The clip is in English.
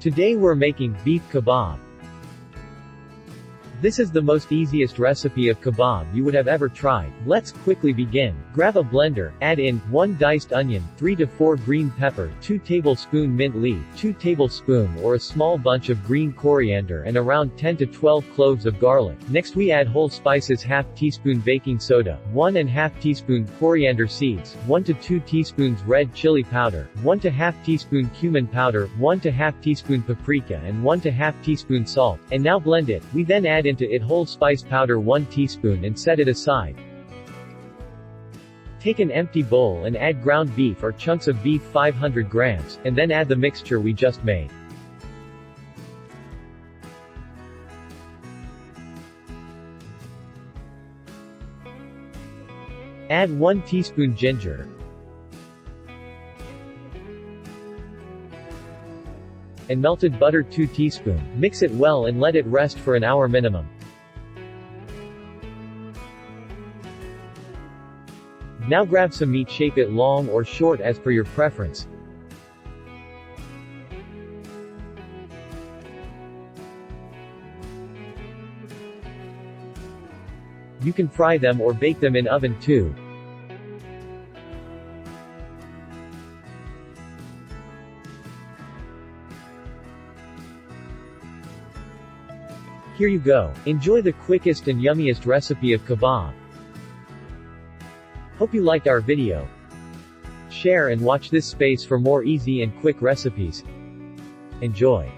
Today we're making beef kebab. This is the most easiest recipe of kebab you would have ever tried. Let's quickly begin. Grab a blender, add in 1 diced onion, 3 to 4 green pepper, 2 tablespoon mint leaf, 2 tablespoon or a small bunch of green coriander and around 10 to 12 cloves of garlic. Next we add whole spices, half teaspoon baking soda, 1½ teaspoon coriander seeds, 1 to 2 teaspoons red chili powder, 1 to ½ teaspoon cumin powder, 1 to ½ teaspoon paprika and 1 to ½ teaspoon salt, and now blend it. We then add into it whole spice powder 1 teaspoon and set it aside. Take an empty bowl and add ground beef or chunks of beef 500 grams, and then add the mixture we just made. Add 1 teaspoon ginger and melted butter 2 teaspoon. Mix it well and let it rest for an hour minimum. Now grab some meat, shape it long or short as per your preference. You can fry them or bake them in oven too. Here you go. Enjoy the quickest and yummiest recipe of kebab. Hope you liked our video. Share and watch this space for more easy and quick recipes. Enjoy.